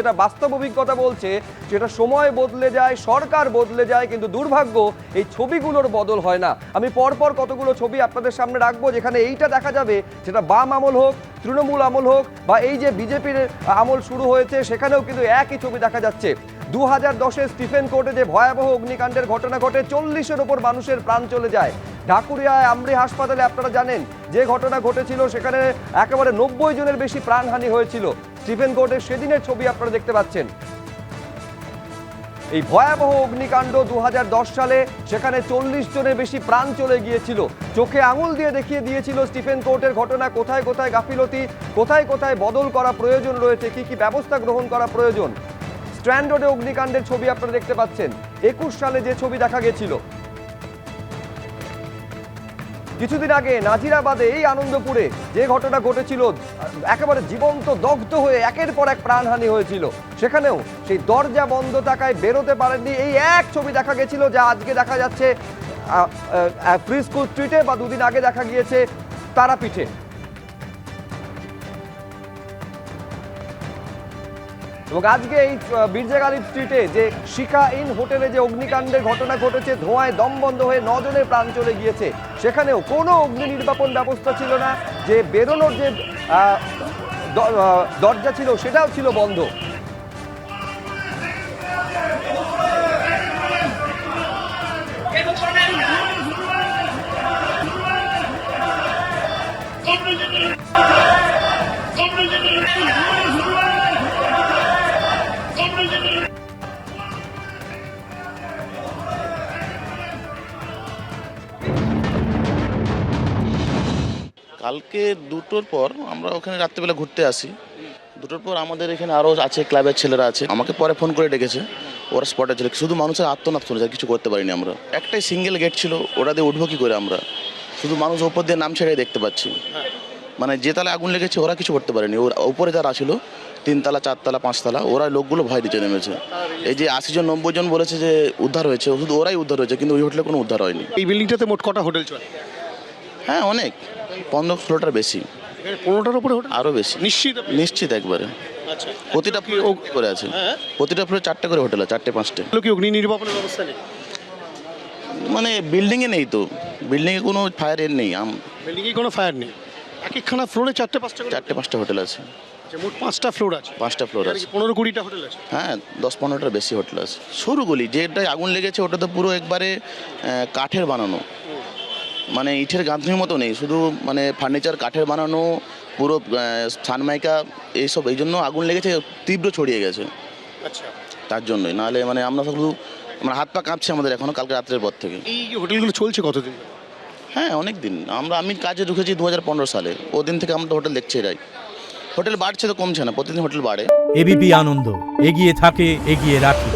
যেটা বাস্তব অভিজ্ঞতা বলছে, সেটা সময় বদলে যায়, সরকার বদলে যায়, কিন্তু দুর্ভাগ্য এই ছবিগুলোর বদল হয় না। আমি পরপর কতগুলো ছবি আপনাদের সামনে রাখবো, যেখানে এইটা দেখা যাবে, সেটা বাম আমল হোক, তৃণমূল আমল হোক, বা এই যে বিজেপির আমল শুরু হয়েছে, সেখানেও কিন্তু একই ছবি দেখা যাচ্ছে। 2010-এ স্টিফেন কোর্টে যে ভয়াবহ অগ্নিকাণ্ডের ঘটনা ঘটে, 40-এর ওপর মানুষের প্রাণ চলে যায়। ঢাকুরিয়ায় আমরি হাসপাতালে আপনারা জানেন যে ঘটনা ঘটেছিল, সেখানে একেবারে 90 জনের বেশি প্রাণহানি হয়েছিল। স্টিফেন কোর্টের সেদিনের ছবি আপনারা দেখতে পাচ্ছেন। এই ভয়াবহ অগ্নিকাণ্ড 2010 সালে, সেখানে 40 জনের বেশি প্রাণ চলে গিয়েছিল। চোখে আঙুল দিয়ে দেখিয়ে দিয়েছিল স্টিফেন কোর্টের ঘটনা, কোথায় কোথায় গাফিলতি, কোথায় কোথায় বদল করা প্রয়োজন রয়েছে, কি কি ব্যবস্থা গ্রহণ করা প্রয়োজন। স্ট্র্যান্ড রোডে অগ্নিকাণ্ডের ছবি আপনারা দেখতে পাচ্ছেন। 21 সালে যে ছবি দেখা গেছিল। কিছুদিন আগে নাজিরাবাদে, এই আনন্দপুরে যে ঘটনা ঘটেছিল, একেবারে জীবন্ত দগ্ধ হয়ে একের পর এক প্রাণহানি হয়েছিল, সেখানেও সেই দরজা বন্ধ থাকায় বেরোতে পারেননি। এই এক ছবি দেখা গেছিল, যা আজকে দেখা যাচ্ছে ফ্রি স্কুল স্ট্রিটে, বা দুদিন আগে দেখা গিয়েছে তারাপীঠে। এবং আজকে এই বীরজা গালিব স্ট্রিটে যে শিখা ইন হোটেলে যে অগ্নিকাণ্ডের ঘটনা ঘটেছে, ধোঁয়ায় দম বন্ধ হয়ে 9 জনের প্রাণ চলে গিয়েছে, সেখানেও কোনো অগ্নি নির্বাপন ব্যবস্থা ছিল না। যে বেরোনোর যে দরজা ছিল, সেটাও ছিল বন্ধ। কালকে 2টোর পর আমরা ওখানে রাত্রিবেলা ঘুরতে আসি। 2টোর পর আমাদের এখানে আরও আছে, ক্লাবের ছেলেরা আছে, আমাকে পরে ফোন করে ডেকেছে। ওরা স্পটে ছিল, শুধু মানুষের আত্মনাদ শুনেছে, কিছু করতে পারিনি আমরা। একটাই সিঙ্গেল গেট ছিল, ওটা দিয়ে উঠবো কী করে আমরা? শুধু মানুষ ওপর দিয়ে নাম ছেড়ে দেখতে পাচ্ছি। মানে যে তালে আগুন লেগেছে ওরা কিছু করতে পারেনি। ওরা উপরে যারা ছিল 3 তলা 4 তলা 5 তলা, ওরা লোকগুলো ভয় দিতে নেমেছে। এই যে 80 জন 90 জন বলেছে যে উদ্ধার হয়েছে, শুধু ওরাই উদ্ধার হয়েছে, কিন্তু ওই হোটেলে কোনো উদ্ধার হয়নি। এই বিল্ডিংটাতে মোট কটা হোটেল চলে? হ্যাঁ, অনেক, 15-16টার বেশি, 15টার উপরে হোটেল আরও বেশি। নিশ্চিত? নিশ্চিত একবারে। আচ্ছা, প্রতিটা ফ্লোরে করে আছে, প্রতিটা ফ্লোরে 4টে করে হোটেল আছে, 4টে-5টে। কি অগ্নি নির্বাপনের ব্যবস্থা নেই? মানে বিল্ডিংয়ে নেই তো, বিল্ডিংয়ে কোনো ফায়ার এর নেই। বিল্ডিংয়ে কোনো ফায়ার নেই। এক একখানা ফ্লোরে 4-5টা করে? 4টে-5টে হোটেল আছে। আচ্ছা, মোট 5টা ফ্লোর আছে? 5টা ফ্লোর আছে। 15-20টা হোটেল আছে? হ্যাঁ, 10-15টার বেশি হোটেল আছে। সরু গলি, যেটাই আগুন লেগেছে ওটা তো পুরো একবারে কাঠের বানানো, মানে ইটের গাঁথনির মতো নেই, শুধু মানে ফার্নিচার কাঠের বানানো, পুরো সানমাইকা এইসব, এই জন্য আগুন লেগেছে, তীব্র ছড়িয়ে গেছে। আচ্ছা, তার জন্যই, নাহলে মানে আমরা শুধু আমার হাত পা কাঁপছে আমাদের এখনও, কালকে রাত্রের পর থেকে। এই হোটেলগুলো চলছে কতদিন? হ্যাঁ, অনেক দিন। আমি কাজে ঢুকেছি 2015 সালে, ওদিন থেকে আমরা তো হোটেল দেখছি। এরাই হোটেল বাড়ছে তো কমছে না, প্রতিদিন হোটেল বাড়ে। এবিপি আনন্দ, এগিয়ে থাকে, এগিয়ে রাখে।